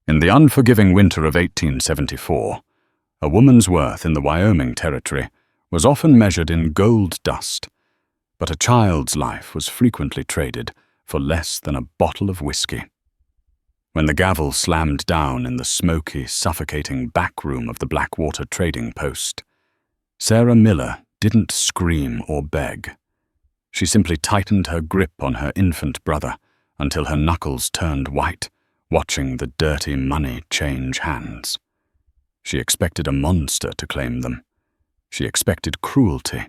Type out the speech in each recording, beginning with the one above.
In the unforgiving winter of 1874, a woman's worth in the Wyoming Territory was often measured in gold dust, but a child's life was frequently traded for less than a bottle of whiskey. When the gavel slammed down in the smoky, suffocating back room of the Blackwater trading post, Sarah Miller didn't scream or beg. She simply tightened her grip on her infant brother until her knuckles turned white, watching the dirty money change hands. She expected a monster to claim them. She expected cruelty.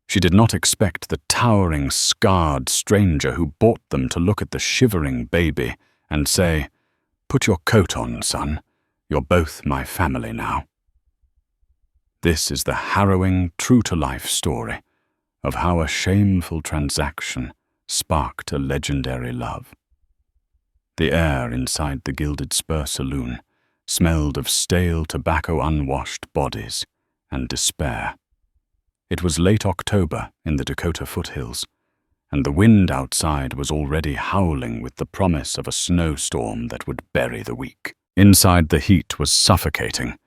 She did not expect the towering, scarred stranger who bought them to look at the shivering baby and say, "Put your coat on, son. You're both my family now." This is the harrowing, true-to-life story of how a shameful transaction sparked a legendary love. The air inside the Gilded Spur Saloon smelled of stale tobacco-unwashed bodies and despair. It was late October in the Dakota foothills, and the wind outside was already howling with the promise of a snowstorm that would bury the week. Inside, the heat was suffocating,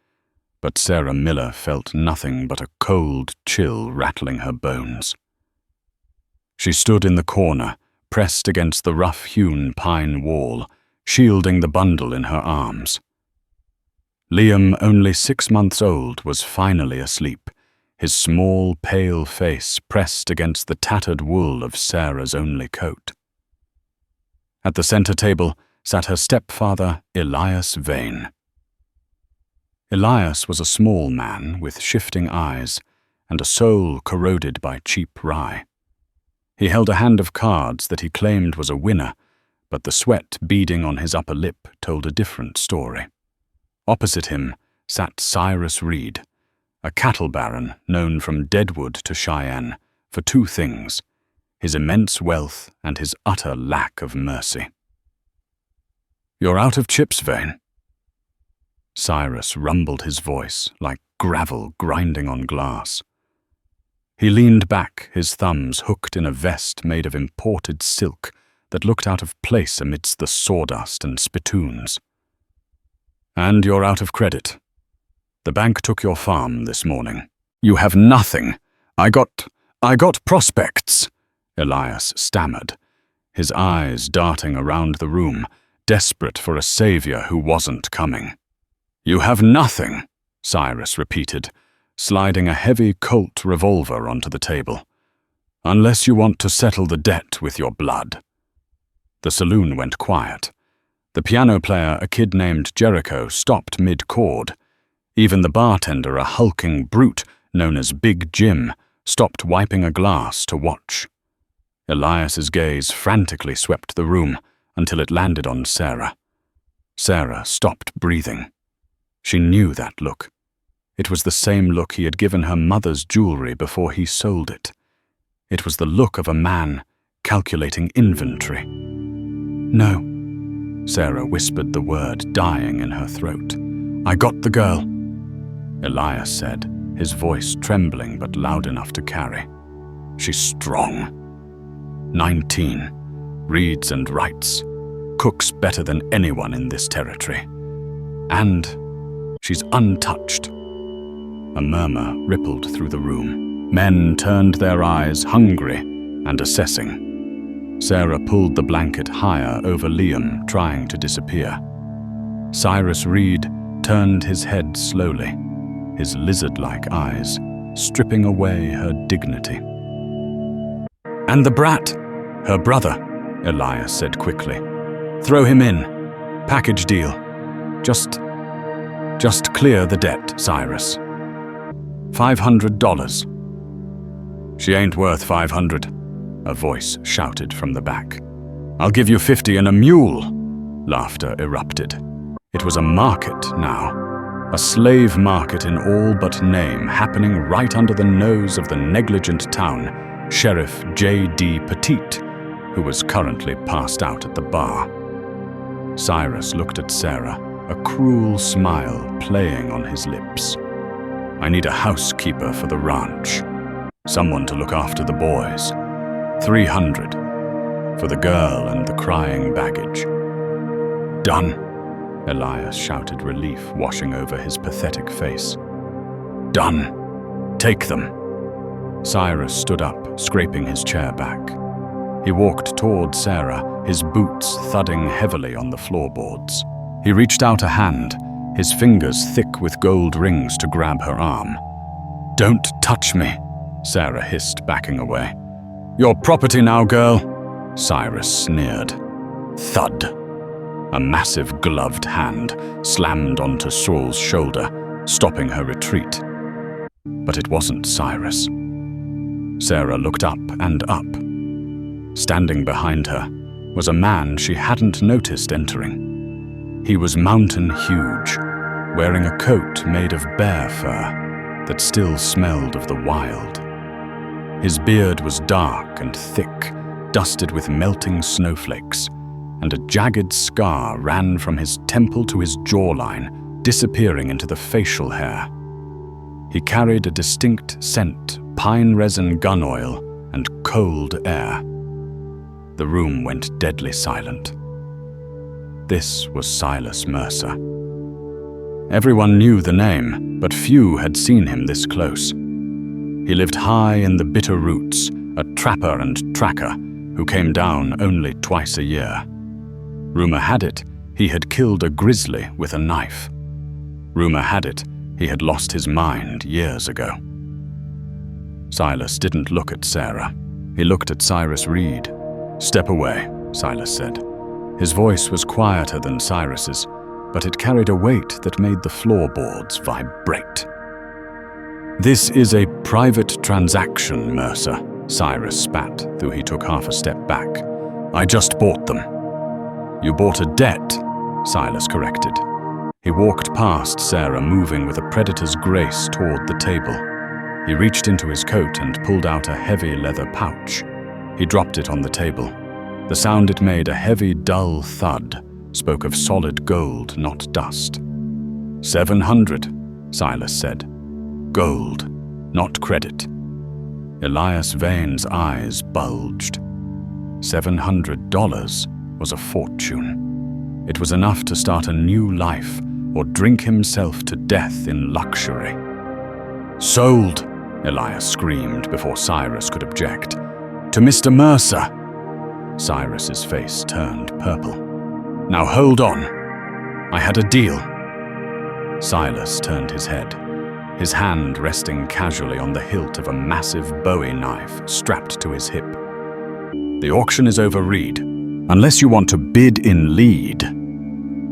but Sarah Miller felt nothing but a cold chill rattling her bones. She stood in the corner, pressed against the rough-hewn pine wall, shielding the bundle in her arms. Liam, only 6 months old, was finally asleep, his small, pale face pressed against the tattered wool of Sarah's only coat. At the center table sat her stepfather, Elias Vane. Elias was a small man with shifting eyes and a soul corroded by cheap rye. He held a hand of cards that he claimed was a winner, but the sweat beading on his upper lip told a different story. Opposite him sat Cyrus Reed, a cattle baron known from Deadwood to Cheyenne for 2 things: his immense wealth and his utter lack of mercy. "You're out of chips, Vane." Cyrus rumbled his voice like gravel grinding on glass. He leaned back, his thumbs hooked in a vest made of imported silk that looked out of place amidst the sawdust and spittoons. "And you're out of credit. The bank took your farm this morning." "You have nothing. I got prospects," Elias stammered, his eyes darting around the room, desperate for a savior who wasn't coming. "You have nothing," Cyrus repeated, sliding a heavy Colt revolver onto the table, "unless you want to settle the debt with your blood." The saloon went quiet. The piano player, a kid named Jericho, stopped mid-chord. Even the bartender, a hulking brute known as Big Jim, stopped wiping a glass to watch. Elias's gaze frantically swept the room until it landed on Sarah. Sarah stopped breathing. She knew that look. It was the same look he had given her mother's jewelry before he sold it. It was the look of a man calculating inventory. "No," Sarah whispered the word dying in her throat. "I got the girl," Elias said, his voice trembling but loud enough to carry. "She's strong. 19, reads and writes, cooks better than anyone in this territory. And she's untouched." A murmur rippled through the room. Men turned their eyes, hungry and assessing. Sarah pulled the blanket higher over Liam, trying to disappear. Cyrus Reed turned his head slowly, his lizard-like eyes stripping away her dignity. "And the brat, her brother," Elias said quickly. "Throw him in. Package deal. Just clear the debt, Cyrus. $500. "She ain't worth 500, a voice shouted from the back. "I'll give you 50 and a mule," laughter erupted. It was a market now, a slave market in all but name, happening right under the nose of the negligent town, Sheriff J.D. Petite, who was currently passed out at the bar. Cyrus looked at Sarah, a cruel smile playing on his lips. "I need a housekeeper for the ranch. Someone to look after the boys. 300 for the girl and the crying baggage." "Done," Elias shouted, relief washing over his pathetic face. "Done. Take them." Cyrus stood up, scraping his chair back. He walked toward Sarah, his boots thudding heavily on the floorboards. He reached out a hand, his fingers thick with gold rings, to grab her arm. "Don't touch me," Sarah hissed, backing away. "Your property now, girl," Cyrus sneered. Thud. A massive gloved hand slammed onto Saul's shoulder, stopping her retreat. But it wasn't Cyrus. Sarah looked up and up. Standing behind her was a man she hadn't noticed entering. He was mountain huge, wearing a coat made of bear fur that still smelled of the wild. His beard was dark and thick, dusted with melting snowflakes, and a jagged scar ran from his temple to his jawline, disappearing into the facial hair. He carried a distinct scent, pine resin gun oil, and cold air. The room went deadly silent. This was Silas Mercer. Everyone knew the name, but few had seen him this close. He lived high in the Bitter Roots, a trapper and tracker who came down only twice a year. Rumor had it he had killed a grizzly with a knife. Rumor had it he had lost his mind years ago. Silas didn't look at Sarah. He looked at Cyrus Reed. "Step away," Silas said. His voice was quieter than Cyrus's, but it carried a weight that made the floorboards vibrate. "This is a private transaction, Mercer," Cyrus spat, though he took half a step back. "I just bought them." "You bought a debt," Silas corrected. He walked past Sarah, moving with a predator's grace toward the table. He reached into his coat and pulled out a heavy leather pouch. He dropped it on the table. The sound it made, a heavy, dull thud, spoke of solid gold, not dust. "700, Silas said. "Gold, not credit." Elias Vane's eyes bulged. $700 was a fortune. It was enough to start a new life or drink himself to death in luxury. "Sold!" Elias screamed before Cyrus could object. "To Mr. Mercer!" Cyrus's face turned purple. "Now hold on. I had a deal." Silas turned his head, his hand resting casually on the hilt of a massive Bowie knife strapped to his hip. "The auction is over, Reed. Unless you want to bid in lead."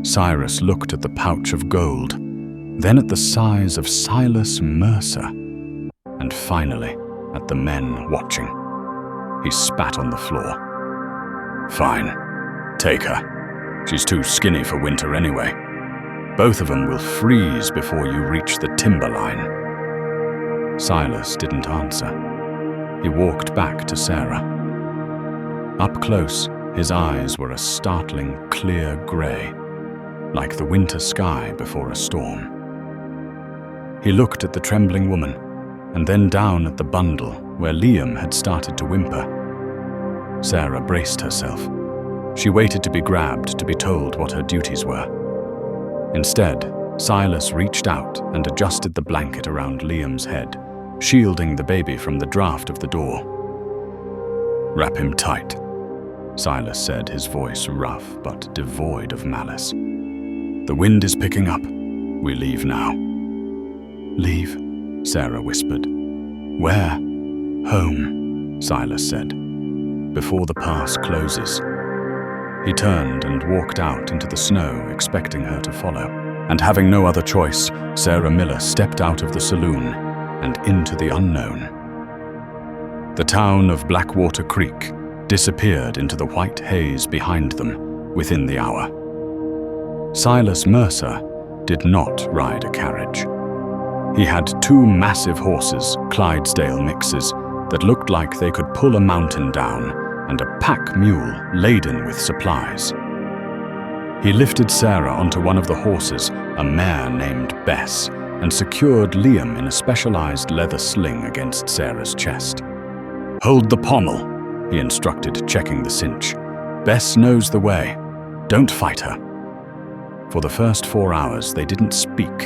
Cyrus looked at the pouch of gold, then at the size of Silas Mercer, and finally at the men watching. He spat on the floor. "Fine. Take her. She's too skinny for winter anyway. Both of them will freeze before you reach the timberline." Silas didn't answer. He walked back to Sarah. Up close, his eyes were a startling clear gray, like the winter sky before a storm. He looked at the trembling woman, and then down at the bundle where Liam had started to whimper. Sarah braced herself. She waited to be grabbed, to be told what her duties were. Instead, Silas reached out and adjusted the blanket around Liam's head, shielding the baby from the draft of the door. "Wrap him tight," Silas said, his voice rough but devoid of malice. "The wind is picking up. We leave now." "Leave?" Sarah whispered. "Where?" "Home," Silas said. "Before the pass closes." He turned and walked out into the snow, expecting her to follow. And having no other choice, Sarah Miller stepped out of the saloon and into the unknown. The town of Blackwater Creek disappeared into the white haze behind them within the hour. Silas Mercer did not ride a carriage. He had two massive horses, Clydesdale mixes, that looked like they could pull a mountain down, and a pack mule laden with supplies. He lifted Sarah onto one of the horses, a mare named Bess, and secured Liam in a specialized leather sling against Sarah's chest. "Hold the pommel," he instructed, checking the cinch. "Bess knows the way. Don't fight her." For the first 4 hours, they didn't speak.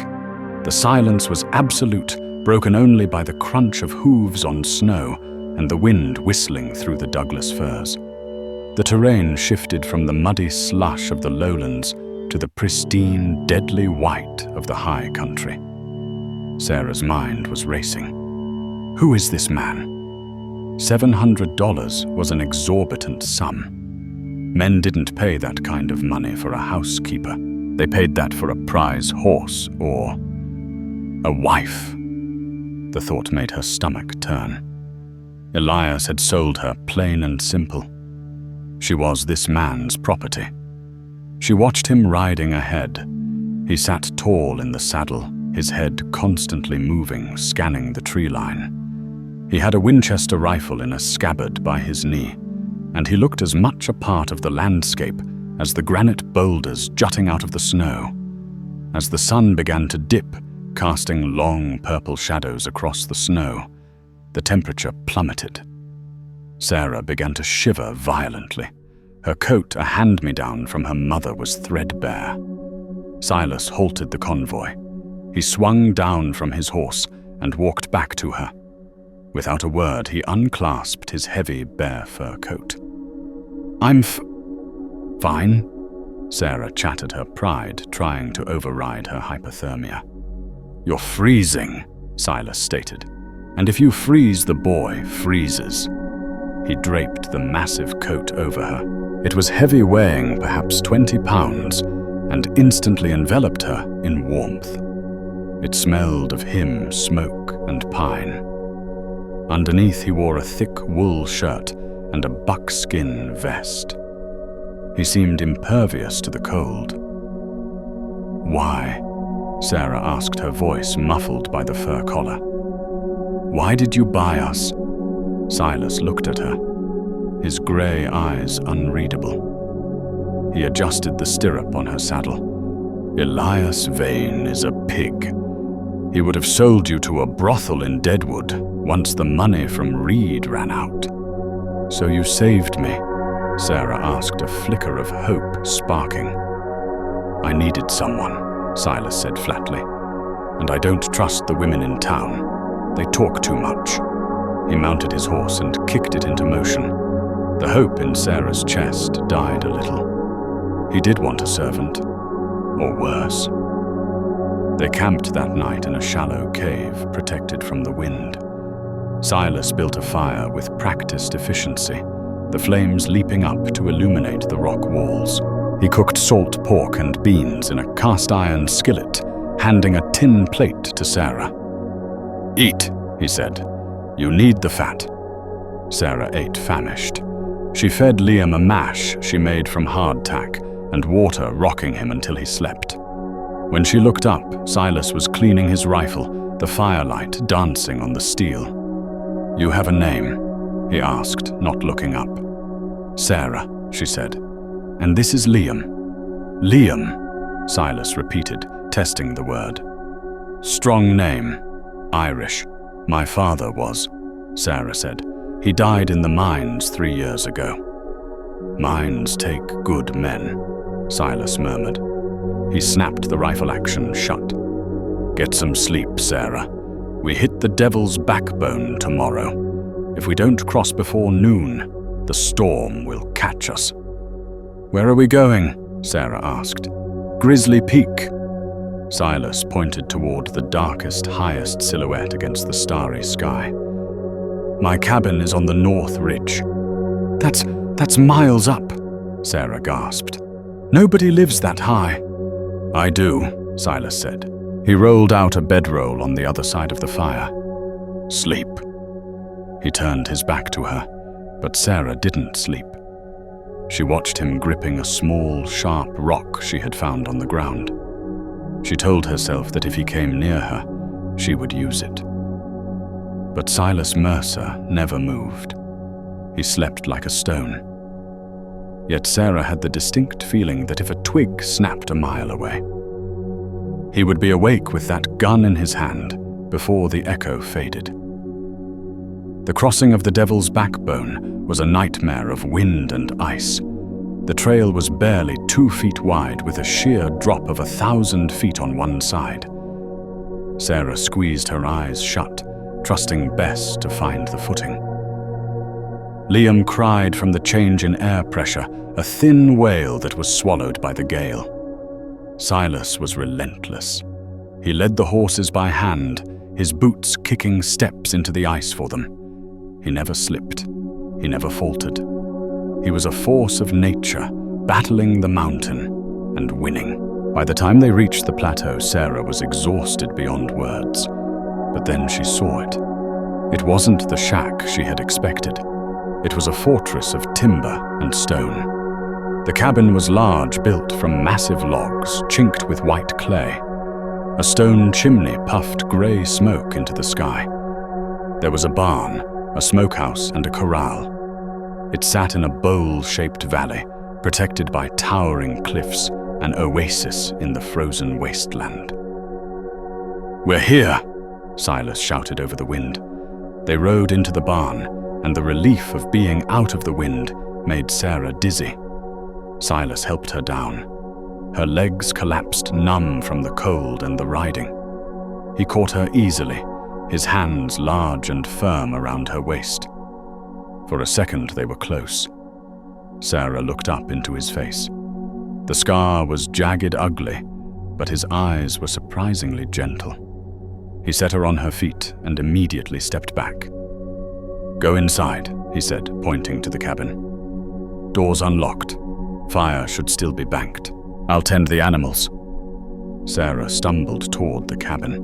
The silence was absolute, broken only by the crunch of hooves on snow and the wind whistling through the Douglas firs. The terrain shifted from the muddy slush of the lowlands to the pristine, deadly white of the high country. Sarah's mind was racing. Who is this man? $700 was an exorbitant sum. Men didn't pay that kind of money for a housekeeper. They paid that for a prize horse or a wife. The thought made her stomach turn. Elias had sold her plain and simple. She was this man's property. She watched him riding ahead. He sat tall in the saddle, his head constantly moving, scanning the tree line. He had a Winchester rifle in a scabbard by his knee, and he looked as much a part of the landscape as the granite boulders jutting out of the snow. As the sun began to dip, casting long purple shadows across the snow, the temperature plummeted. Sarah began to shiver violently. Her coat, a hand-me-down from her mother, was threadbare. Silas halted the convoy. He swung down from his horse and walked back to her. Without a word, he unclasped his heavy bear fur coat. "I'm fine," Sarah chattered, her pride trying to override her hypothermia. "You're freezing," Silas stated. "And if you freeze, the boy freezes." He draped the massive coat over her. It was heavy, weighing perhaps 20 pounds, and instantly enveloped her in warmth. It smelled of him, smoke, and pine. Underneath, he wore a thick wool shirt and a buckskin vest. He seemed impervious to the cold. "Why?" Sarah asked, her voice muffled by the fur collar. "Why did you buy us?" Silas looked at her, his grey eyes unreadable. He adjusted the stirrup on her saddle. "Elias Vane is a pig. He would have sold you to a brothel in Deadwood once the money from Reed ran out." "So you saved me?" Sarah asked, a flicker of hope sparking. "I needed someone," Silas said flatly. "And I don't trust the women in town. They talk too much." He mounted his horse and kicked it into motion. The hope in Sarah's chest died a little. He did want a servant, or worse. They camped that night in a shallow cave, protected from the wind. Silas built a fire with practiced efficiency, the flames leaping up to illuminate the rock walls. He cooked salt pork and beans in a cast-iron skillet, handing a tin plate to Sarah. "Eat," he said. "You need the fat." Sarah ate famished. She fed Liam a mash she made from hardtack and water, rocking him until he slept. When she looked up, Silas was cleaning his rifle, the firelight dancing on the steel. "You have a name?" he asked, not looking up. "Sarah," she said. "And this is Liam." "Liam," Silas repeated, testing the word. "Strong name. Irish. My father was," Sarah said. "He died in the mines 3 years ago." "Mines take good men," Silas murmured. He snapped the rifle action shut. "Get some sleep, Sarah. We hit the Devil's Backbone tomorrow. If we don't cross before noon, the storm will catch us." "Where are we going?" Sarah asked. "Grizzly Peak." Silas pointed toward the darkest, highest silhouette against the starry sky. "My cabin is on the north ridge." That's miles up," Sarah gasped. "Nobody lives that high." "I do," Silas said. He rolled out a bedroll on the other side of the fire. "Sleep." He turned his back to her, but Sarah didn't sleep. She watched him gripping a small, sharp rock she had found on the ground. She told herself that if he came near her, she would use it. But Silas Mercer never moved. He slept like a stone. Yet Sarah had the distinct feeling that if a twig snapped a mile away, he would be awake with that gun in his hand before the echo faded. The crossing of the Devil's Backbone was a nightmare of wind and ice. The trail was barely 2 feet wide with a sheer drop of 1,000 feet on one side. Sarah squeezed her eyes shut, trusting Bess to find the footing. Liam cried from the change in air pressure, a thin wail that was swallowed by the gale. Silas was relentless. He led the horses by hand, his boots kicking steps into the ice for them. He never slipped. He never faltered. He was a force of nature, battling the mountain and winning. By the time they reached the plateau, Sarah was exhausted beyond words. But then she saw it. It wasn't the shack she had expected. It was a fortress of timber and stone. The cabin was large, built from massive logs, chinked with white clay. A stone chimney puffed grey smoke into the sky. There was a barn, a smokehouse, and a corral. It sat in a bowl-shaped valley, protected by towering cliffs, an oasis in the frozen wasteland. "We're here!" Silas shouted over the wind. They rode into the barn, and the relief of being out of the wind made Sarah dizzy. Silas helped her down. Her legs collapsed numb from the cold and the riding. He caught her easily, his hands large and firm around her waist. For a second they were close. Sarah looked up into his face. The scar was jagged ugly, but his eyes were surprisingly gentle. He set her on her feet and immediately stepped back. "Go inside," he said, pointing to the cabin. "Doors unlocked. Fire should still be banked. I'll tend the animals." Sarah stumbled toward the cabin.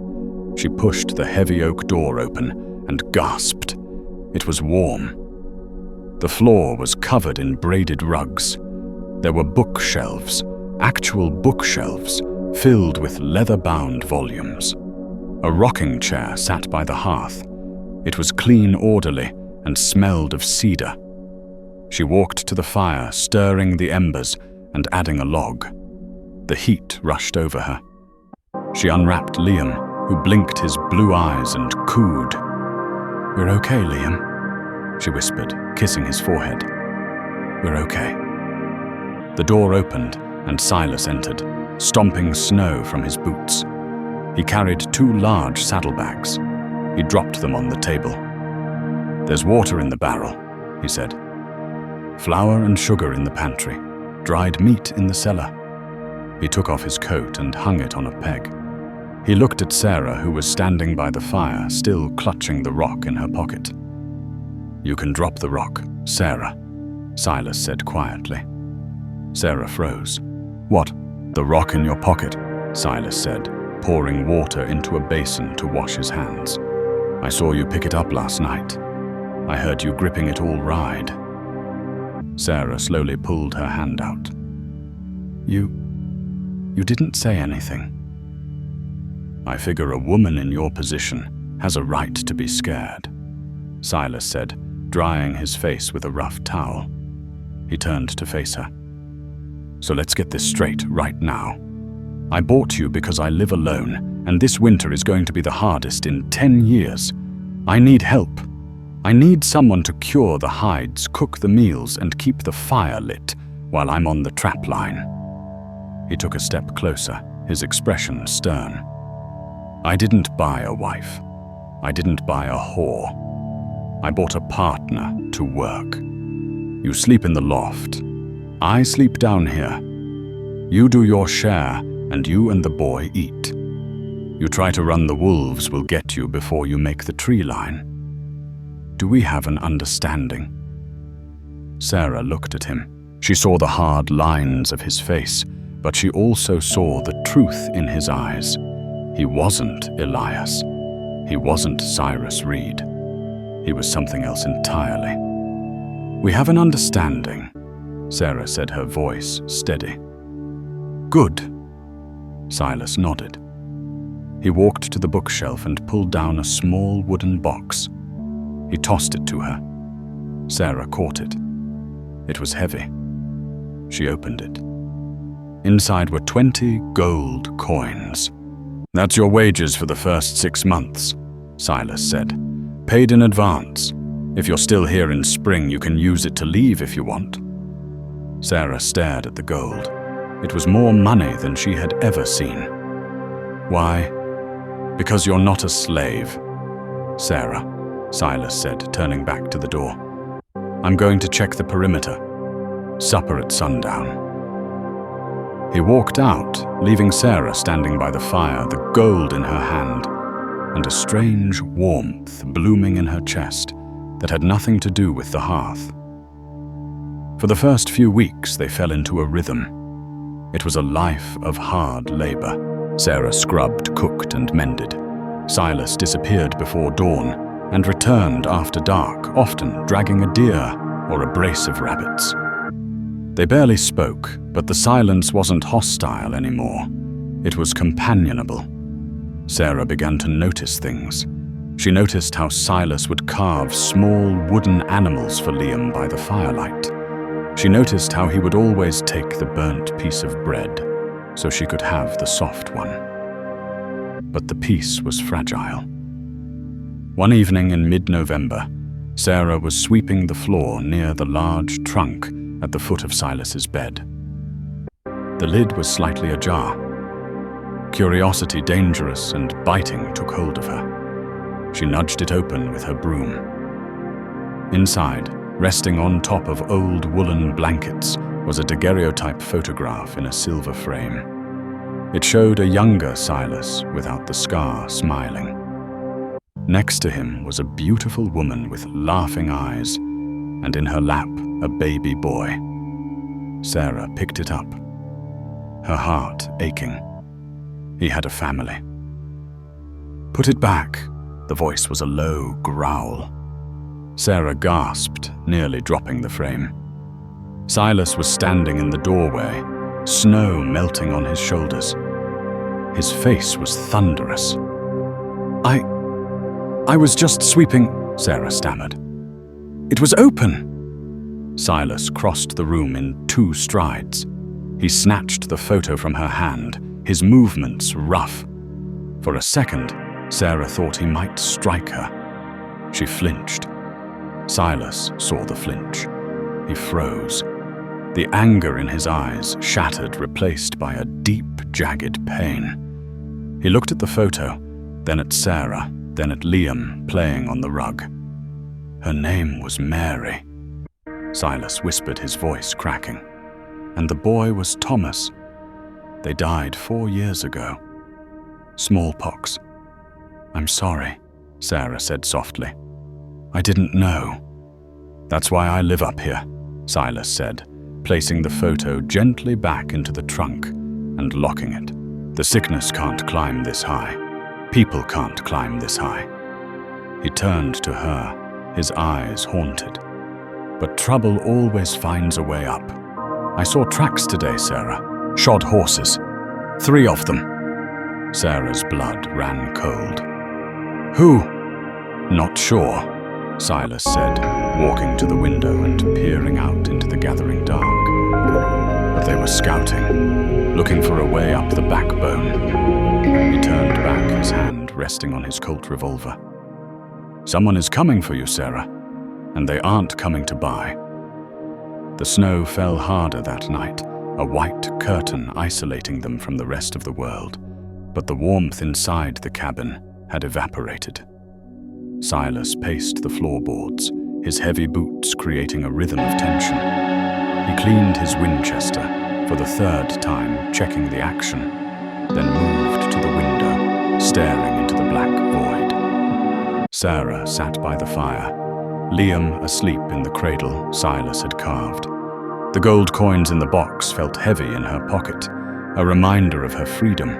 She pushed the heavy oak door open and gasped. It was warm. The floor was covered in braided rugs. There were bookshelves, actual bookshelves, filled with leather-bound volumes. A rocking chair sat by the hearth. It was clean, orderly, and smelled of cedar. She walked to the fire, stirring the embers and adding a log. The heat rushed over her. She unwrapped Liam, who blinked his blue eyes and cooed. "We're okay, Liam," she whispered, kissing his forehead. "We're okay." The door opened and Silas entered, stomping snow from his boots. He carried 2 large saddlebags. He dropped them on the table. "There's water in the barrel," he said. "Flour and sugar in the pantry, dried meat in the cellar." He took off his coat and hung it on a peg. He looked at Sarah, who was standing by the fire, still clutching the rock in her pocket. "You can drop the rock, Sarah," Silas said quietly. Sarah froze. "What? The rock in your pocket?" Silas said, pouring water into a basin to wash his hands. "I saw you pick it up last night. I heard you gripping it all ride." Sarah slowly pulled her hand out. You didn't say anything." "I figure a woman in your position has a right to be scared," Silas said, drying his face with a rough towel. He turned to face her. "So let's get this straight right now. I bought you because I live alone, and this winter is going to be the hardest in 10 years. I need help. I need someone to cure the hides, cook the meals, and keep the fire lit while I'm on the trap line." He took a step closer, his expression stern. "I didn't buy a wife. I didn't buy a whore. I bought a partner to work. You sleep in the loft. I sleep down here. You do your share, and you and the boy eat. You try to run the wolves will get you before you make the tree line. Do we have an understanding?" Sarah looked at him. She saw the hard lines of his face, but she also saw the truth in his eyes. He wasn't Elias. He wasn't Cyrus Reed. He was something else entirely. "We have an understanding," Sarah said, her voice steady. "Good." Silas nodded. He walked to the bookshelf and pulled down a small wooden box. He tossed it to her. Sarah caught it. It was heavy. She opened it. Inside were 20 gold coins. "That's your wages for the first 6 months," Silas said. "Paid in advance. If you're still here in spring, you can use it to leave if you want." Sarah stared at the gold. It was more money than she had ever seen. Why? Because you're not a slave, Sarah, Silas said, turning back to the door. I'm going to check the perimeter. Supper at sundown. He walked out, leaving Sarah standing by the fire, the gold in her hand, and a strange warmth blooming in her chest that had nothing to do with the hearth. For the first few weeks, they fell into a rhythm. It was a life of hard labor. Sarah scrubbed, cooked, and mended. Silas disappeared before dawn and returned after dark, often dragging a deer or a brace of rabbits. They barely spoke, but the silence wasn't hostile anymore. It was companionable. Sarah began to notice things. She noticed how Silas would carve small wooden animals for Liam by the firelight. She noticed how he would always take the burnt piece of bread so she could have the soft one. But the piece was fragile. One evening in mid-November, Sarah was sweeping the floor near the large trunk at the foot of Silas's bed. The lid was slightly ajar. Curiosity, dangerous and biting, took hold of her. She nudged it open with her broom. Inside, resting on top of old woolen blankets, was a daguerreotype photograph in a silver frame. It showed a younger Silas without the scar, smiling. Next to him was a beautiful woman with laughing eyes, and in her lap a baby boy. Sarah picked it up, her heart aching. He had a family. Put it back. The voice was a low growl. Sarah gasped, nearly dropping the frame. Silas was standing in the doorway, snow melting on his shoulders. His face was thunderous. I was just sweeping, Sarah stammered. It was open. Silas crossed the room in 2 strides. He snatched the photo from her hand, his movements rough. For a second, Sarah thought he might strike her. She flinched. Silas saw the flinch. He froze. The anger in his eyes shattered, replaced by a deep, jagged pain. He looked at the photo, then at Sarah, then at Liam playing on the rug. Her name was Mary. Silas whispered, his voice cracking. And the boy was Thomas. They died 4 years ago. Smallpox. I'm sorry, Sarah said softly. I didn't know. That's why I live up here, Silas said, placing the photo gently back into the trunk and locking it. The sickness can't climb this high. People can't climb this high. He turned to her, his eyes haunted. But trouble always finds a way up. I saw tracks today, Sarah. Shod horses. 3 of them. Sarah's blood ran cold. Who? Not sure, Silas said, walking to the window and peering out into the gathering dark. But they were scouting, looking for a way up the backbone. He turned back, his hand resting on his Colt revolver. Someone is coming for you, Sarah, and they aren't coming to buy. The snow fell harder that night, a white curtain isolating them from the rest of the world, but the warmth inside the cabin had evaporated. Silas paced the floorboards, his heavy boots creating a rhythm of tension. He cleaned his Winchester, for the 3rd time checking the action, then moved to the window, staring into the black void. Sarah sat by the fire, Liam asleep in the cradle Silas had carved. The gold coins in the box felt heavy in her pocket, a reminder of her freedom.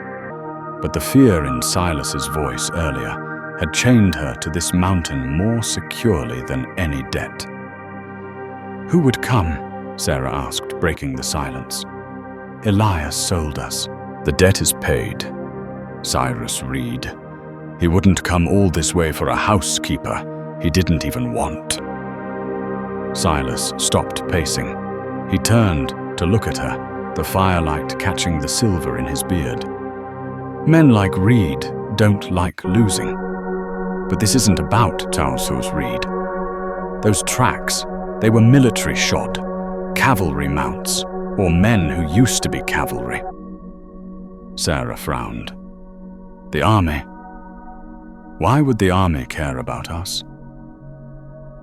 But the fear in Silas's voice earlier had chained her to this mountain more securely than any debt. Who would come? Sarah asked, breaking the silence. Elias sold us. The debt is paid. Cyrus Reed. He wouldn't come all this way for a housekeeper he didn't even want. Silas stopped pacing. He turned to look at her, the firelight catching the silver in his beard. Men like Reed don't like losing. But this isn't about Tausuz Reed. Those tracks, they were military shod. cavalry mounts, or men who used to be cavalry. Sarah frowned. The army? Why would the army care about us?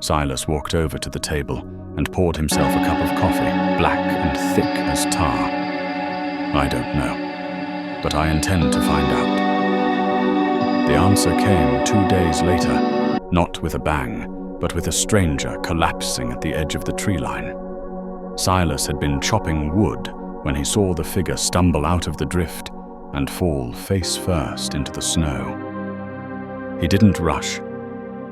Silas walked over to the table and poured himself a cup of coffee, black and thick as tar. I don't know, but I intend to find out. The answer came 2 days later, not with a bang, but with a stranger collapsing at the edge of the tree line. Silas had been chopping wood when he saw the figure stumble out of the drift and fall face first into the snow. He didn't rush.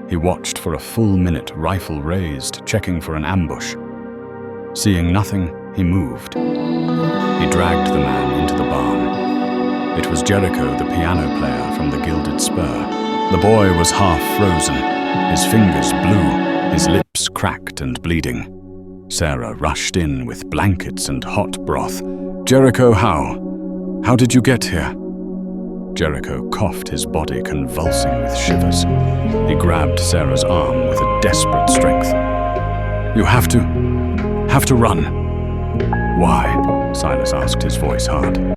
He watched for a full minute, rifle raised, checking for an ambush. Seeing nothing, he moved. He dragged the man into the barn. It was Jericho, the piano player from the Gilded Spur. The boy was half frozen, his fingers blue, his lips cracked and bleeding. Sarah rushed in with blankets and hot broth. "Jericho, how did you get here?" Jericho coughed, his body convulsing with shivers. He grabbed Sarah's arm with a desperate strength. "You have to run." "Why?" Silas asked, his voice hard.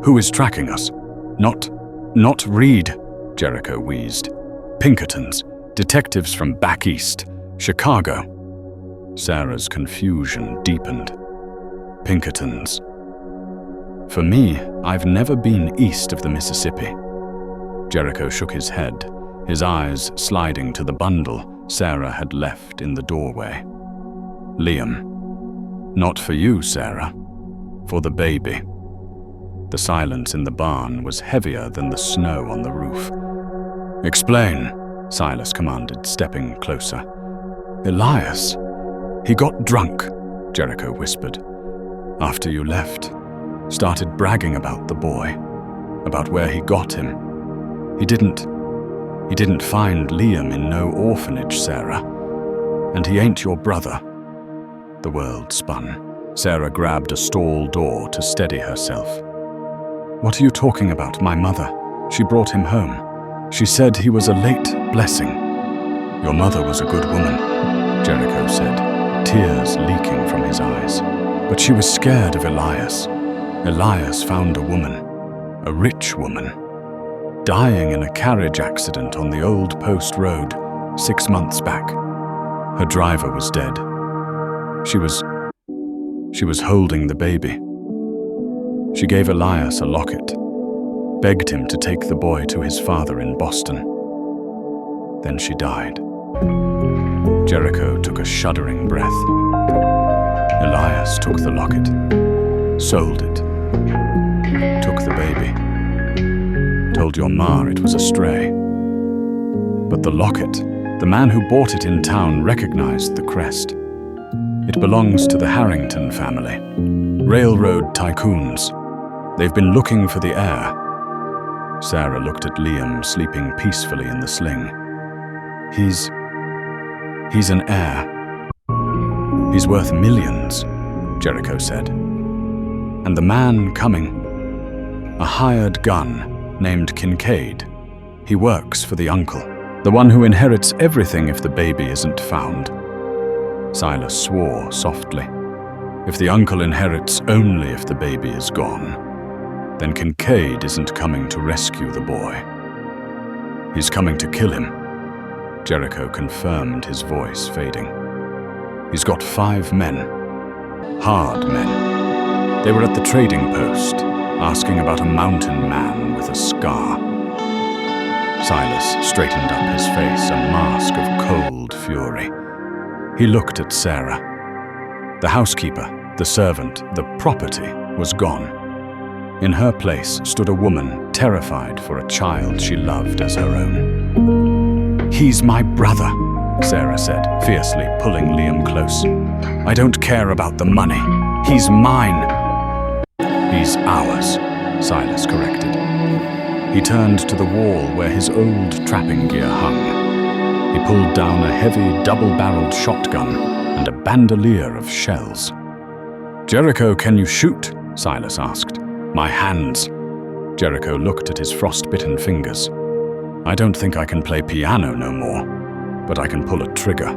"Who is tracking us?" Not Reed," Jericho wheezed. "Pinkertons, detectives from back east, Chicago." Sarah's confusion deepened. "Pinkertons. For me, I've never been east of the Mississippi." Jericho shook his head, his eyes sliding to the bundle Sarah had left in the doorway. "Liam. Not for you, Sarah. For the baby." The silence in the barn was heavier than the snow on the roof. "Explain," Silas commanded, stepping closer. "Elias. He got drunk," Jericho whispered. "After you left. Started bragging about the boy, about where he got him. He didn't find Liam in no orphanage, Sarah. And he ain't your brother." The world spun. Sarah grabbed a stall door to steady herself. "What are you talking about, my mother? She brought him home. She said he was a late blessing." "Your mother was a good woman," Jericho said, tears leaking from his eyes. "But she was scared of Elias. Elias found a woman, a rich woman, dying in a carriage accident on the old post road 6 months back. Her driver was dead. She was holding the baby. She gave Elias a locket, begged him to take the boy to his father in Boston. Then she died." Jericho took a shuddering breath. "Elias took the locket, sold it, took the baby, told your ma it was a stray. But the locket, the man who bought it in town recognized the crest. It belongs to the Harrington family, railroad tycoons. They've been looking for the heir." Sarah looked at Liam sleeping peacefully in the sling. He's an heir. He's worth millions," Jericho said. "And the man coming, a hired gun named Kincaid. He works for the uncle, the one who inherits everything if the baby isn't found." Silas swore softly. "If the uncle inherits only if the baby is gone, then Kincaid isn't coming to rescue the boy. He's coming to kill him." Jericho confirmed, his voice fading. "He's got 5 men. Hard men. They were at the trading post, asking about a mountain man with a scar." Silas straightened up his face, a mask of cold fury. He looked at Sarah. The housekeeper, the servant, the property was gone. In her place stood a woman terrified for a child she loved as her own. "He's my brother," Sarah said, fiercely pulling Liam close. "I don't care about the money. He's mine." "He's ours," Silas corrected. He turned to the wall where his old trapping gear hung. He pulled down a heavy double-barreled shotgun and a bandolier of shells. "Jericho, can you shoot?" Silas asked. "My hands." Jericho looked at his frost-bitten fingers. "I don't think I can play piano no more, but I can pull a trigger."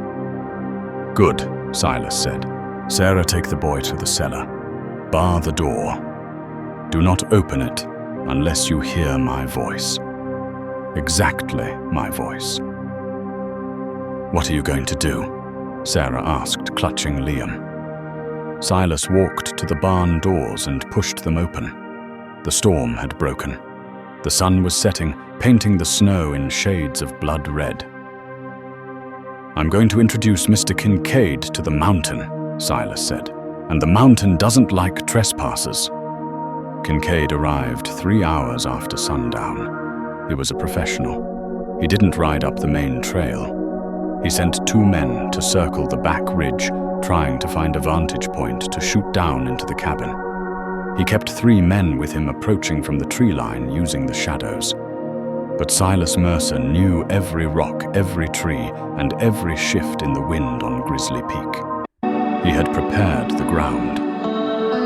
"Good," Silas said. Sarah, take the boy to the cellar. Bar the door. Do not open it unless you hear my voice. Exactly my voice. What are you going to do? Sarah asked, clutching Liam. Silas walked to the barn doors and pushed them open. The storm had broken. The sun was setting, painting the snow in shades of blood red. I'm going to introduce Mr. Kincaid to the mountain, Silas said, and the mountain doesn't like trespassers. Kincaid arrived 3 hours after sundown. He was a professional. He didn't ride up the main trail. He sent 2 men to circle the back ridge, trying to find a vantage point to shoot down into the cabin. He kept 3 men with him approaching from the tree line using the shadows. But Silas Mercer knew every rock, every tree, and every shift in the wind on Grizzly Peak. He had prepared the ground.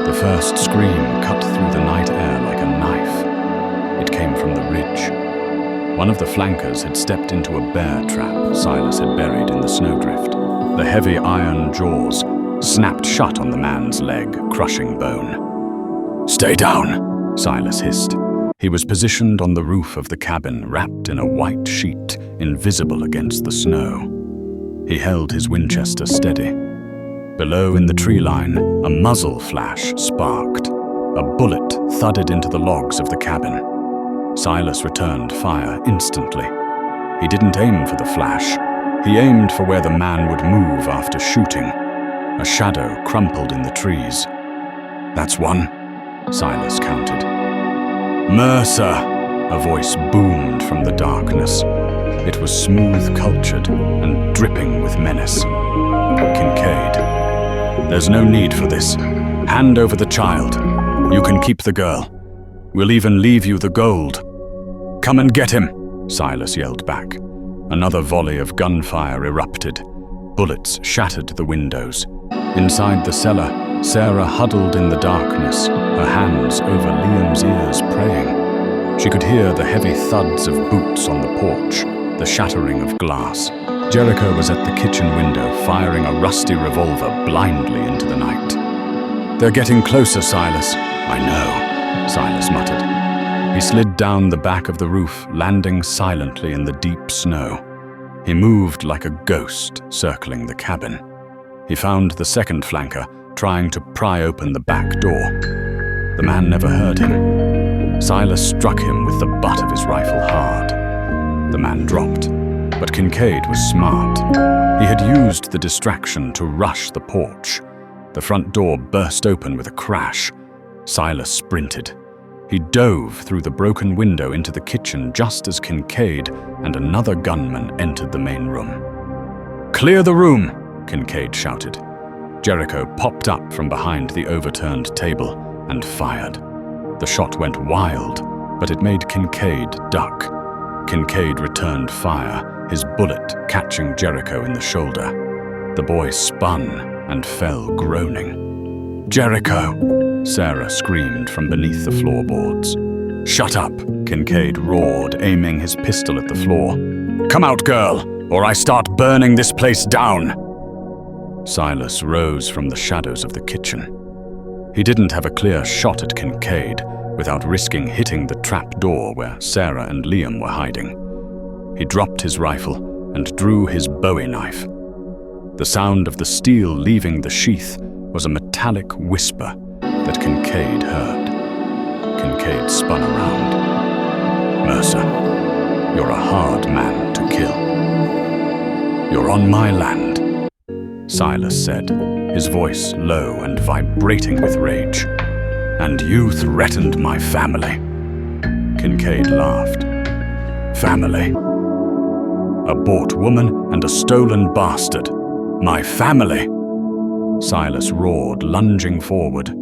The first scream cut through the night air like a knife. It came from the ridge. One of the flankers had stepped into a bear trap Silas had buried in the snowdrift. The heavy iron jaws snapped shut on the man's leg, crushing bone. "Stay down," Silas hissed. He was positioned on the roof of the cabin, wrapped in a white sheet, invisible against the snow. He held his Winchester steady. Below in the tree line, a muzzle flash sparked. A bullet thudded into the logs of the cabin. Silas returned fire instantly. He didn't aim for the flash. He aimed for where the man would move after shooting. A shadow crumpled in the trees. "That's one," Silas counted. "Mercer!" A voice boomed from the darkness. It was smooth, cultured, and dripping with menace. "Kincaid, there's no need for this. Hand over the child. You can keep the girl. We'll even leave you the gold." "Come and get him," Silas yelled back. Another volley of gunfire erupted. Bullets shattered the windows. Inside the cellar, Sarah huddled in the darkness, her hands over Liam's ears praying. She could hear the heavy thuds of boots on the porch, the shattering of glass. Jericho was at the kitchen window, firing a rusty revolver blindly into the night. "They're getting closer, Silas." "I know," Silas muttered. He slid down the back of the roof, landing silently in the deep snow. He moved like a ghost, circling the cabin. He found the second flanker, trying to pry open the back door. The man never heard him. Silas struck him with the butt of his rifle hard. The man dropped, but Kincaid was smart. He had used the distraction to rush the porch. The front door burst open with a crash. Silas sprinted. He dove through the broken window into the kitchen just as Kincaid and another gunman entered the main room. "Clear the room!" Kincaid shouted. Jericho popped up from behind the overturned table and fired. The shot went wild, but it made Kincaid duck. Kincaid returned fire, his bullet catching Jericho in the shoulder. The boy spun and fell groaning. "Jericho!" Sarah screamed from beneath the floorboards. "Shut up!" Kincaid roared, aiming his pistol at the floor. "Come out, girl, or I start burning this place down!" Silas rose from the shadows of the kitchen. He didn't have a clear shot at Kincaid without risking hitting the trap door where Sarah and Liam were hiding. He dropped his rifle and drew his Bowie knife. The sound of the steel leaving the sheath was a metallic whisper that Kincaid heard. Kincaid spun around. "Mercer, you're a hard man to kill. You're on my land," Silas said, his voice low and vibrating with rage. "And you threatened my family." Kincaid laughed. "Family? A bought woman and a stolen bastard. My family!" Silas roared, lunging forward.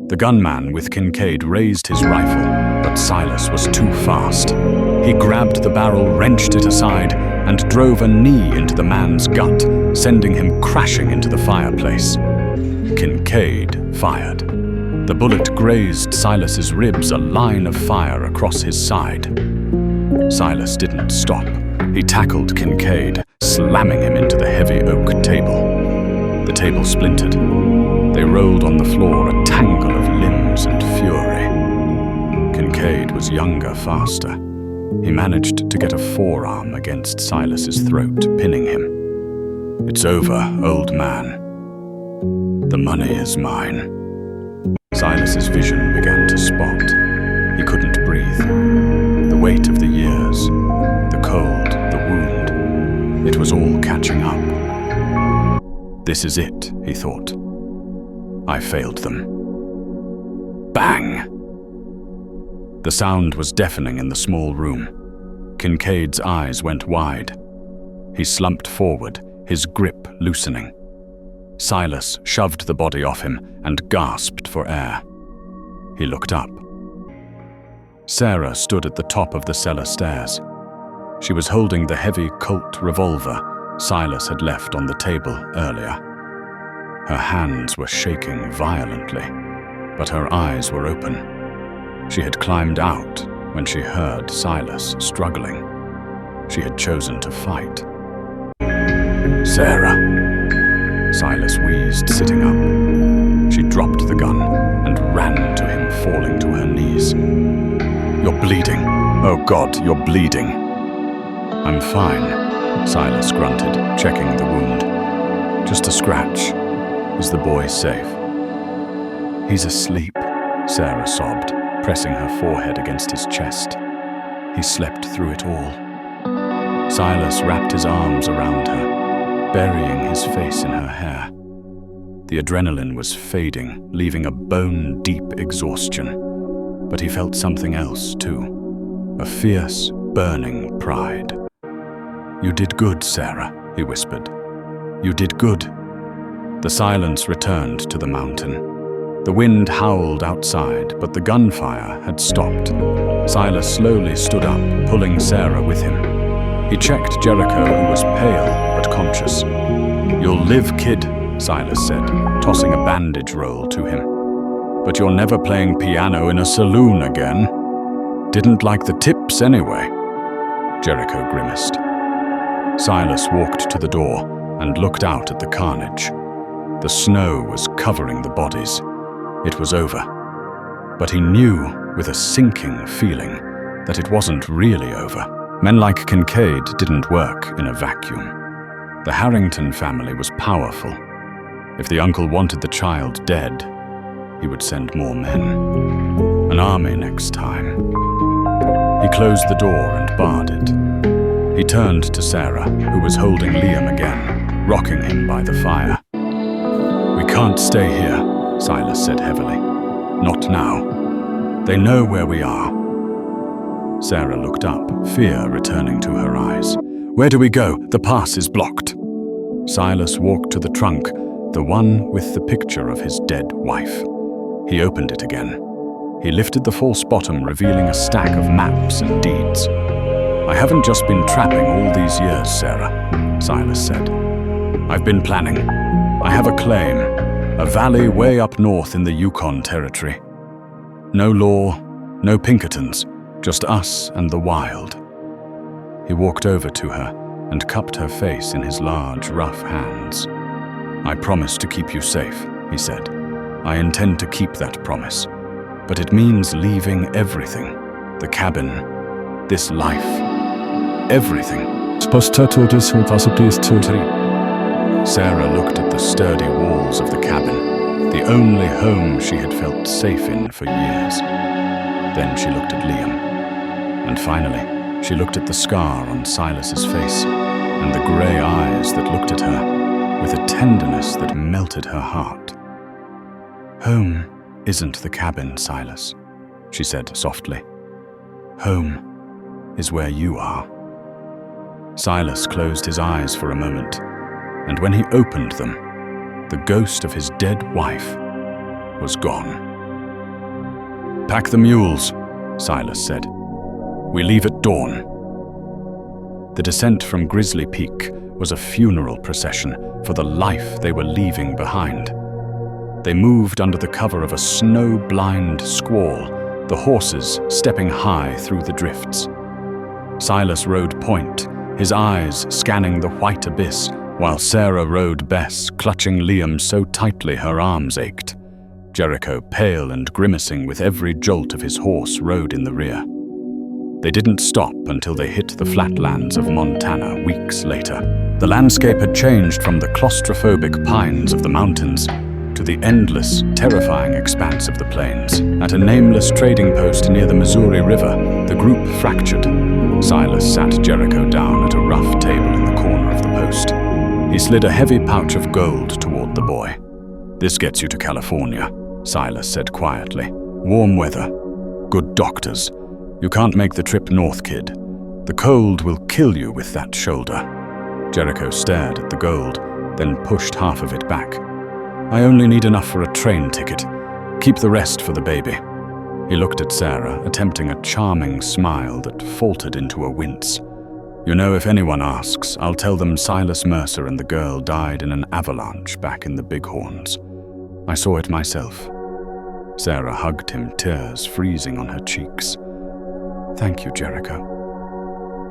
The gunman with Kincaid raised his rifle, but Silas was too fast. He grabbed the barrel, wrenched it aside, and drove a knee into the man's gut, sending him crashing into the fireplace. Kincaid fired. The bullet grazed Silas's ribs, a line of fire across his side. Silas didn't stop. He tackled Kincaid, slamming him into the heavy oak table. The table splintered. They rolled on the floor, a tangle of limbs and fury. Kincaid was younger, faster. He managed to get a forearm against Silas's throat, pinning him. "It's over, old man. The money is mine." Silas's vision began to spot. He couldn't breathe. The weight of the years, the cold, the wound, it was all catching up. "This is it," he thought. "I failed them." Bang! The sound was deafening in the small room. Kincaid's eyes went wide. He slumped forward, his grip loosening. Silas shoved the body off him and gasped for air. He looked up. Sarah stood at the top of the cellar stairs. She was holding the heavy Colt revolver Silas had left on the table earlier. Her hands were shaking violently, but her eyes were open. She had climbed out when she heard Silas struggling. She had chosen to fight. "Sarah," Silas wheezed, sitting up. She dropped the gun and ran to him, falling to her knees. "You're bleeding. Oh God, you're bleeding." "I'm fine," Silas grunted, checking the wound. "Just a scratch. Is the boy safe?" "He's asleep," Sarah sobbed, pressing her forehead against his chest. He slept through it all. Silas wrapped his arms around her, burying his face in her hair. The adrenaline was fading, leaving a bone-deep exhaustion. But he felt something else, too. A fierce, burning pride. "You did good, Sarah," he whispered. "You did good." The silence returned to the mountain. The wind howled outside, but the gunfire had stopped. Silas slowly stood up, pulling Sarah with him. He checked Jericho, who was pale but conscious. "You'll live, kid," Silas said, tossing a bandage roll to him. "But you're never playing piano in a saloon again. Didn't like the tips anyway." Jericho grimaced. Silas walked to the door and looked out at the carnage. The snow was covering the bodies. It was over. But he knew, with a sinking feeling, that it wasn't really over. Men like Kincaid didn't work in a vacuum. The Harrington family was powerful. If the uncle wanted the child dead, he would send more men. An army next time. He closed the door and barred it. He turned to Sarah, who was holding Liam again, rocking him by the fire. "We can't stay here," Silas said heavily. "Not now. They know where we are." Sarah looked up, fear returning to her eyes. "Where do we go? The pass is blocked." Silas walked to the trunk, the one with the picture of his dead wife. He opened it again. He lifted the false bottom, revealing a stack of maps and deeds. "I haven't just been trapping all these years, Sarah," Silas said. "I've been planning. I have a claim, a valley way up north in the Yukon Territory. No law, no Pinkertons, just us and the wild." He walked over to her and cupped her face in his large, rough hands. "I promise to keep you safe," he said. "I intend to keep that promise. But it means leaving everything. The cabin, this life, everything." Sarah looked at the sturdy walls of the cabin, the only home she had felt safe in for years. Then she looked at Liam. And finally, she looked at the scar on Silas's face and the grey eyes that looked at her with a tenderness that melted her heart. "Home isn't the cabin, Silas," she said softly. "Home is where you are." Silas closed his eyes for a moment, and when he opened them, the ghost of his dead wife was gone. "Pack the mules," Silas said. "We leave at dawn." The descent from Grizzly Peak was a funeral procession for the life they were leaving behind. They moved under the cover of a snow-blind squall, the horses stepping high through the drifts. Silas rode point, his eyes scanning the white abyss While Sarah rode Bess, clutching Liam so tightly her arms ached. Jericho, pale and grimacing with every jolt of his horse, rode in the rear. They didn't stop until they hit the flatlands of Montana weeks later. The landscape had changed from the claustrophobic pines of the mountains to the endless, terrifying expanse of the plains. At a nameless trading post near the Missouri River, the group fractured. Silas sat Jericho down at a rough table in the corner of the post. He slid a heavy pouch of gold toward the boy. "This gets you to California," Silas said quietly. "Warm weather, good doctors. You can't make the trip north, kid. The cold will kill you with that shoulder." Jericho stared at the gold, then pushed half of it back. "I only need enough for a train ticket. Keep the rest for the baby." He looked at Sarah, attempting a charming smile that faltered into a wince. "You know, if anyone asks, I'll tell them Silas Mercer and the girl died in an avalanche back in the Bighorns. I saw it myself." Sarah hugged him, tears freezing on her cheeks. "Thank you, Jericho."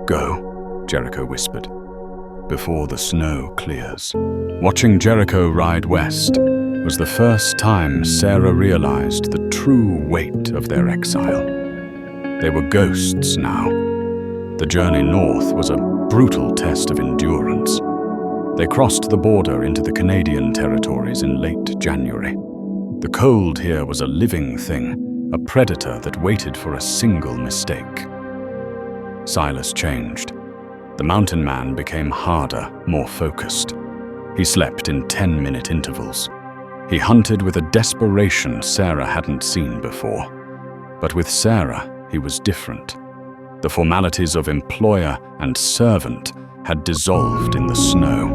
"Go," Jericho whispered, "before the snow clears." Watching Jericho ride west was the first time Sarah realized the true weight of their exile. They were ghosts now. The journey north was a brutal test of endurance. They crossed the border into the Canadian territories in late January. The cold here was a living thing, a predator that waited for a single mistake. Silas changed. The mountain man became harder, more focused. He slept in 10-minute intervals. He hunted with a desperation Sarah hadn't seen before. But with Sarah, he was different. The formalities of employer and servant had dissolved in the snow.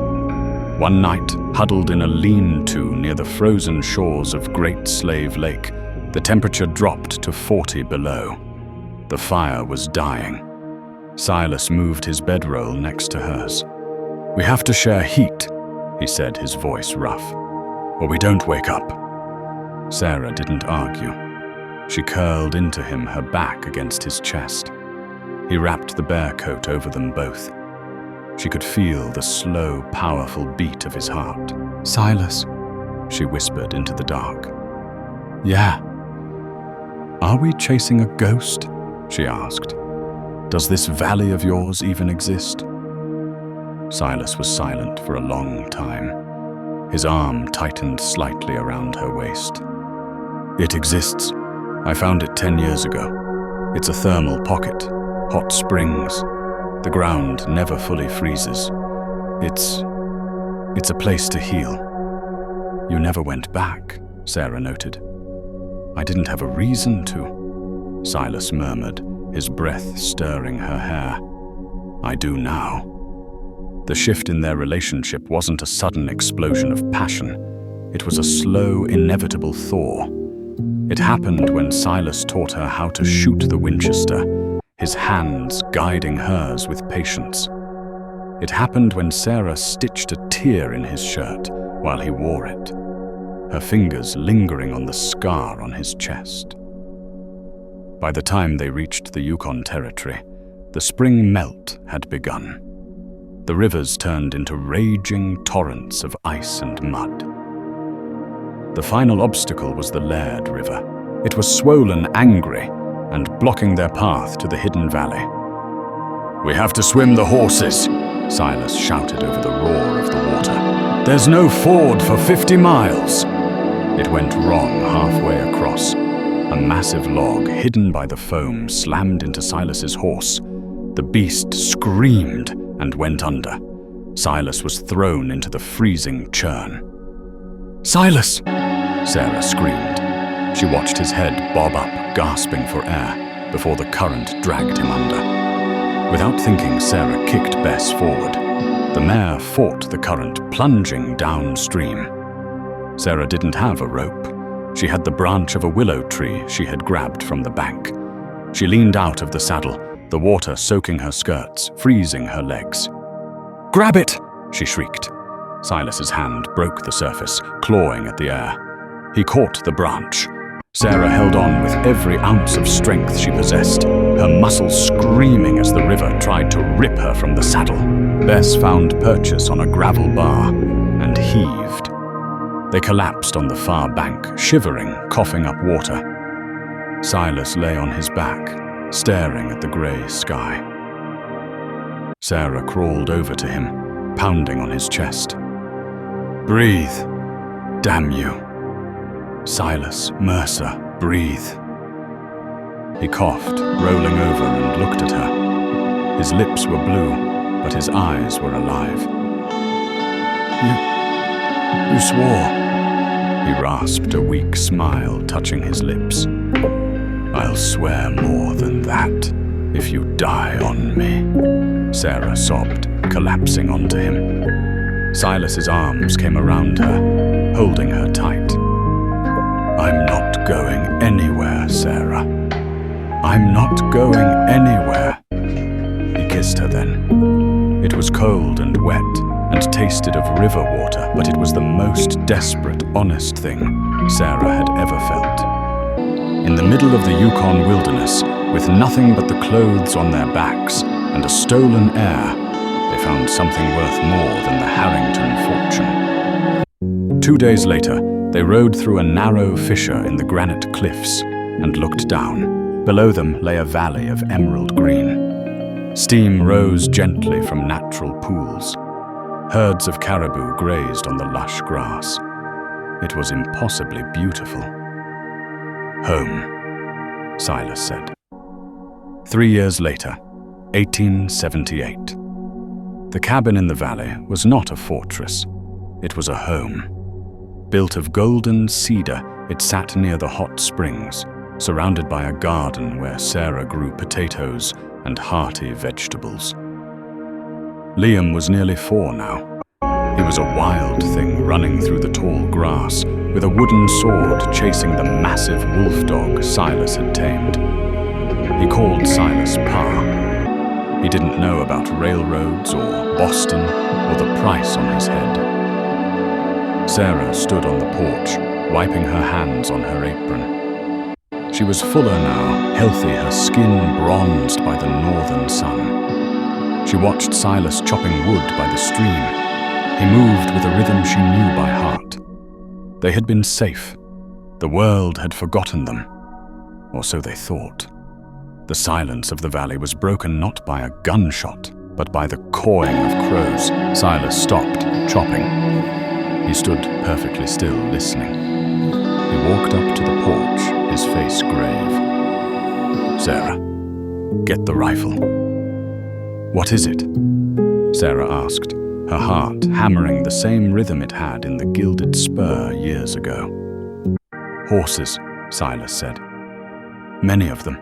One night, huddled in a lean-to near the frozen shores of Great Slave Lake, the temperature dropped to 40 below. The fire was dying. Silas moved his bedroll next to hers. "We have to share heat," he said, his voice rough, "or we don't wake up." Sarah didn't argue. She curled into him, her back against his chest. He wrapped the bear coat over them both. She could feel the slow, powerful beat of his heart. "Silas," she whispered into the dark. "Yeah." "Are we chasing a ghost?" she asked. "Does this valley of yours even exist?" Silas was silent for a long time. His arm tightened slightly around her waist. "It exists. I found it 10 years ago. It's a thermal pocket. Hot springs. The ground never fully freezes. It's a place to heal." "You never went back," Sarah noted. "I didn't have a reason to," Silas murmured, his breath stirring her hair. "I do now." The shift in their relationship wasn't a sudden explosion of passion. It was a slow, inevitable thaw. It happened when Silas taught her how to shoot the Winchester, his hands guiding hers with patience. It happened when Sarah stitched a tear in his shirt while he wore it, her fingers lingering on the scar on his chest. By the time they reached the Yukon Territory, the spring melt had begun. The rivers turned into raging torrents of ice and mud. The final obstacle was the Laird River. It was swollen, angry, and blocking their path to the hidden valley. "We have to swim the horses," Silas shouted over the roar of the water. "There's no ford for 50 miles." It went wrong halfway across. A massive log, hidden by the foam, slammed into Silas's horse. The beast screamed and went under. Silas was thrown into the freezing churn. "Silas!" Sarah screamed. She watched his head bob up, gasping for air, before the current dragged him under. Without thinking, Sarah kicked Bess forward. The mare fought the current, plunging downstream. Sarah didn't have a rope. She had the branch of a willow tree she had grabbed from the bank. She leaned out of the saddle, the water soaking her skirts, freezing her legs. "Grab it!" she shrieked. Silas's hand broke the surface, clawing at the air. He caught the branch. Sarah held on with every ounce of strength she possessed, her muscles screaming as the river tried to rip her from the saddle. Bess found purchase on a gravel bar and heaved. They collapsed on the far bank, shivering, coughing up water. Silas lay on his back, staring at the grey sky. Sarah crawled over to him, pounding on his chest. "Breathe, damn you. Silas Mercer, breathe." He coughed, rolling over and looked at her. His lips were blue, but his eyes were alive. You swore," he rasped, a weak smile touching his lips. "I'll swear more than that if you die on me," Sarah sobbed, collapsing onto him. Silas's arms came around her, holding her tight. "I'm not going anywhere, Sarah. I'm not going anywhere." He kissed her then. It was cold and wet and tasted of river water, but it was the most desperate, honest thing Sarah had ever felt. In the middle of the Yukon wilderness, with nothing but the clothes on their backs and a stolen heir, they found something worth more than the Harrington fortune. 2 days later, they rode through a narrow fissure in the granite cliffs and looked down. Below them lay a valley of emerald green. Steam rose gently from natural pools. Herds of caribou grazed on the lush grass. It was impossibly beautiful. "Home," Silas said. 3 years later, 1878. The cabin in the valley was not a fortress. It was a home. Built of golden cedar, it sat near the hot springs, surrounded by a garden where Sarah grew potatoes and hearty vegetables. Liam was nearly 4 now. He was a wild thing running through the tall grass, with a wooden sword chasing the massive wolf dog Silas had tamed. He called Silas Pa. He didn't know about railroads or Boston or the price on his head. Sarah stood on the porch, wiping her hands on her apron. She was fuller now, healthy, her skin bronzed by the northern sun. She watched Silas chopping wood by the stream. He moved with a rhythm she knew by heart. They had been safe. The world had forgotten them, or so they thought. The silence of the valley was broken not by a gunshot, but by the cawing of crows. Silas stopped, chopping. He stood perfectly still, listening. He walked up to the porch, his face grave. "Sarah, get the rifle." "What is it?" Sarah asked, her heart hammering the same rhythm it had in the gilded spur years ago. "Horses," Silas said. "Many of them,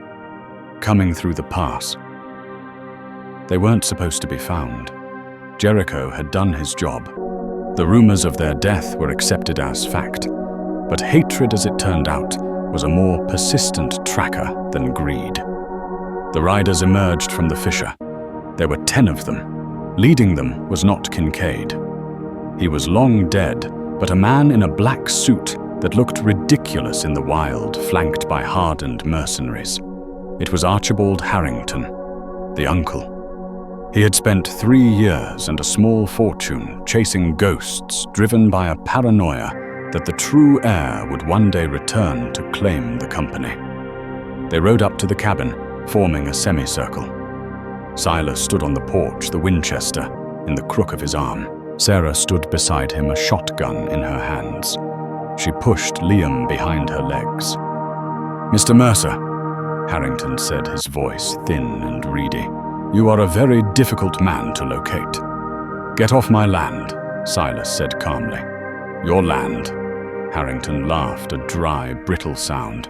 coming through the pass." They weren't supposed to be found. Jericho had done his job. The rumors of their death were accepted as fact. But hatred, as it turned out, was a more persistent tracker than greed. The riders emerged from the fissure. There were 10 of them. Leading them was not Kincaid. He was long dead, but a man in a black suit that looked ridiculous in the wild, flanked by hardened mercenaries. It was Archibald Harrington, the uncle. He had spent 3 years and a small fortune chasing ghosts, driven by a paranoia that the true heir would one day return to claim the company. They rode up to the cabin, forming a semicircle. Silas stood on the porch, the Winchester in the crook of his arm. Sarah stood beside him, a shotgun in her hands. She pushed Liam behind her legs. "Mr. Mercer," Harrington said, his voice thin and reedy, "you are a very difficult man to locate." "Get off my land," Silas said calmly. "Your land?" Harrington laughed, a dry, brittle sound.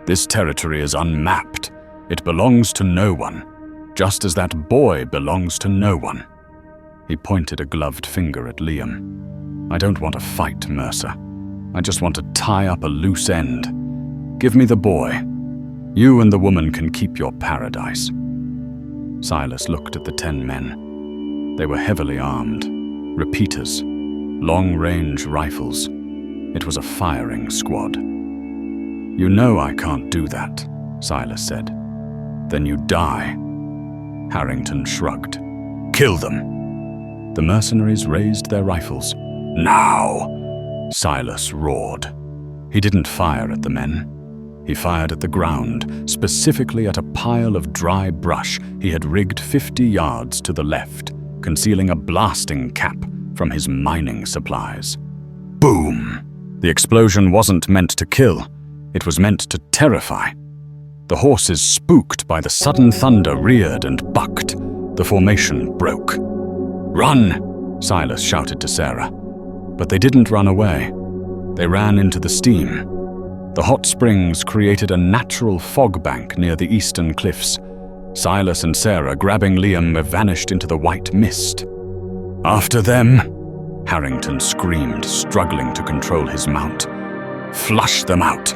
"This territory is unmapped. It belongs to no one, just as that boy belongs to no one." He pointed a gloved finger at Liam. "I don't want to fight, Mercer. I just want to tie up a loose end. Give me the boy. You and the woman can keep your paradise." Silas looked at the 10 men. They were heavily armed, repeaters, long-range rifles. It was a firing squad. "You know I can't do that," Silas said. Then you die." Harrington shrugged. "Kill them." The mercenaries raised their rifles. "Now!" Silas roared. He didn't fire at the men. He fired at the ground, specifically at a pile of dry brush he had rigged 50 yards to the left, concealing a blasting cap from his mining supplies. Boom! The explosion wasn't meant to kill. It was meant to terrify. The horses, spooked by the sudden thunder, reared and bucked. The formation broke. "Run!" Silas shouted to Sarah. But they didn't run away. They ran into the steam. The hot springs created a natural fog bank near the eastern cliffs. Silas and Sarah, grabbing Liam, vanished into the white mist. "After them!" Harrington screamed, struggling to control his mount. "Flush them out!"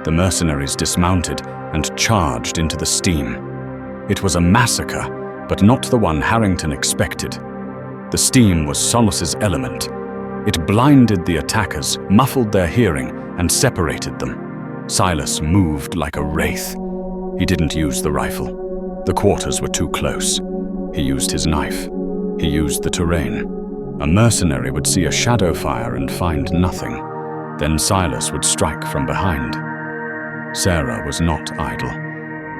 The mercenaries dismounted and charged into the steam. It was a massacre, but not the one Harrington expected. The steam was Solace's element. It blinded the attackers, muffled their hearing, and separated them. Silas moved like a wraith. He didn't use the rifle. The quarters were too close. He used his knife. He used the terrain. A mercenary would see a shadow fire and find nothing. Then Silas would strike from behind. Sarah was not idle.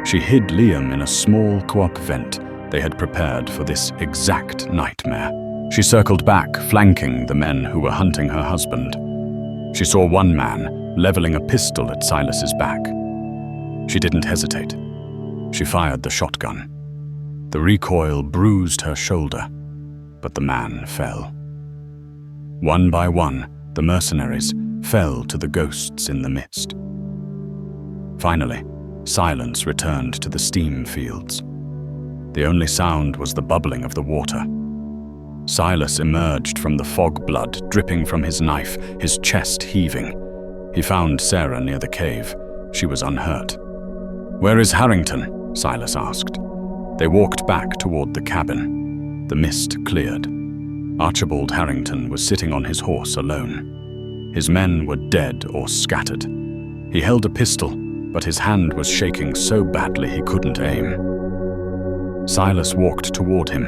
She hid Liam in a small co-op vent they had prepared for this exact nightmare. She circled back, flanking the men who were hunting her husband. She saw one man leveling a pistol at Silas's back. She didn't hesitate. She fired the shotgun. The recoil bruised her shoulder, but the man fell. One by one, the mercenaries fell to the ghosts in the mist. Finally, silence returned to the steam fields. The only sound was the bubbling of the water. Silas emerged from the fog, blood dripping from his knife, his chest heaving. He found Sarah near the cave. She was unhurt. "Where is Harrington?" Silas asked. They walked back toward the cabin. The mist cleared. Archibald Harrington was sitting on his horse alone. His men were dead or scattered. He held a pistol, but his hand was shaking so badly he couldn't aim. Silas walked toward him.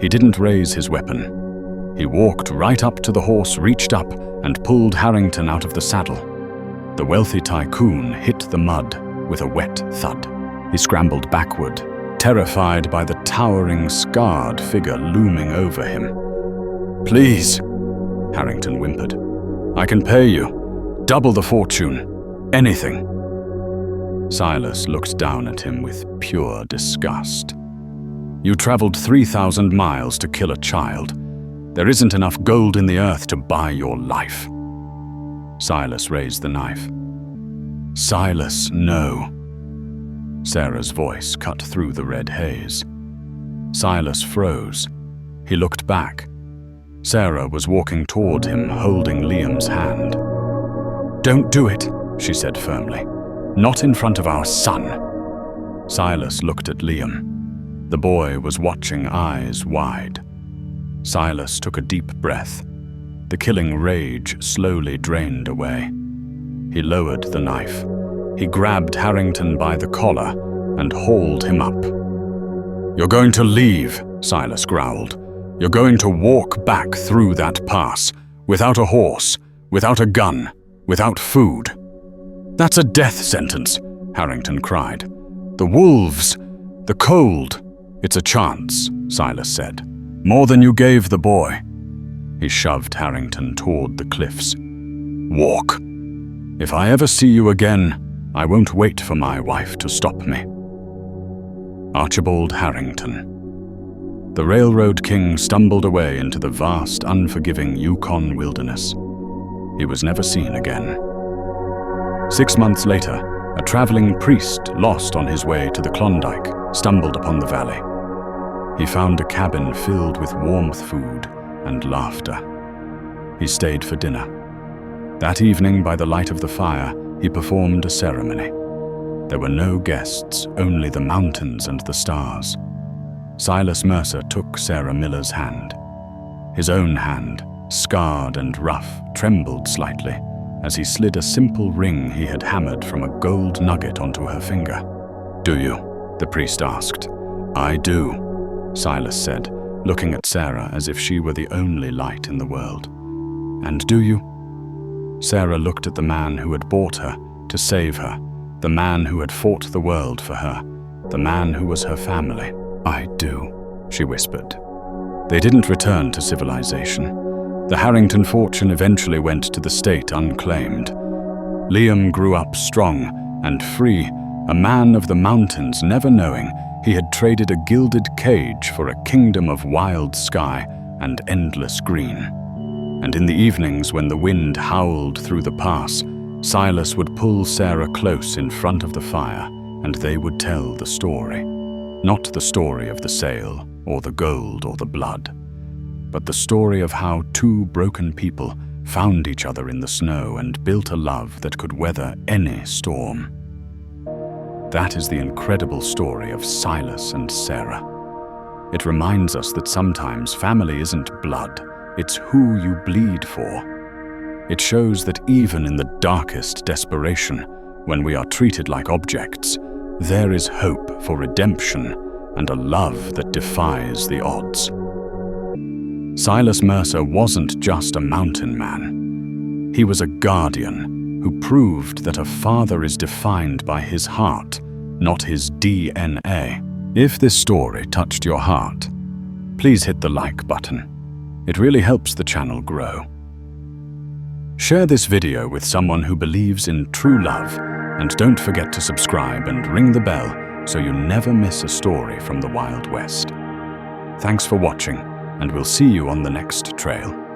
He didn't raise his weapon. He walked right up to the horse, reached up, and pulled Harrington out of the saddle. The wealthy tycoon hit the mud with a wet thud. He scrambled backward, terrified by the towering, scarred figure looming over him. "Please," Harrington whimpered. "I can pay you. Double the fortune. Anything." Silas looked down at him with pure disgust. "You traveled 3,000 miles to kill a child. There isn't enough gold in the earth to buy your life." Silas raised the knife. "Silas, no." Sarah's voice cut through the red haze. Silas froze. He looked back. Sarah was walking toward him, holding Liam's hand. "Don't do it," she said firmly. "Not in front of our son." Silas looked at Liam. The boy was watching, eyes wide. Silas took a deep breath. The killing rage slowly drained away. He lowered the knife. He grabbed Harrington by the collar and hauled him up. "You're going to leave," Silas growled. "You're going to walk back through that pass, without a horse, without a gun, without food." "That's a death sentence," Harrington cried. "The wolves, the cold." "It's a chance," Silas said. "More than you gave the boy." He shoved Harrington toward the cliffs. "Walk. If I ever see you again, I won't wait for my wife to stop me." Archibald Harrington. The railroad king stumbled away into the vast, unforgiving Yukon wilderness. He was never seen again. 6 months later, a traveling priest lost on his way to the Klondike stumbled upon the valley. He found a cabin filled with warmth, food, and laughter. He stayed for dinner. That evening, by the light of the fire, he performed a ceremony. There were no guests, only the mountains and the stars. Silas Mercer took Sarah Miller's hand. His own hand, scarred and rough, trembled slightly as he slid a simple ring he had hammered from a gold nugget onto her finger. "Do you?" the priest asked. "I do," Silas said, looking at Sarah as if she were the only light in the world. "And do you?" Sarah looked at the man who had bought her to save her, the man who had fought the world for her, the man who was her family. "I do," she whispered. They didn't return to civilization. The Harrington fortune eventually went to the state unclaimed. Liam grew up strong and free, a man of the mountains, never knowing he had traded a gilded cage for a kingdom of wild sky and endless green. And in the evenings when the wind howled through the pass, Silas would pull Sarah close in front of the fire, and they would tell the story. Not the story of the sale, or the gold, or the blood, but the story of how two broken people found each other in the snow and built a love that could weather any storm. That is the incredible story of Silas and Sarah. It reminds us that sometimes family isn't blood, it's who you bleed for. It shows that even in the darkest desperation, when we are treated like objects, there is hope for redemption and a love that defies the odds. Silas Mercer wasn't just a mountain man. He was a guardian who proved that a father is defined by his heart, not his DNA. If this story touched your heart, please hit the like button. It really helps the channel grow. Share this video with someone who believes in true love, and don't forget to subscribe and ring the bell so you never miss a story from the Wild West. Thanks for watching, and we'll see you on the next trail.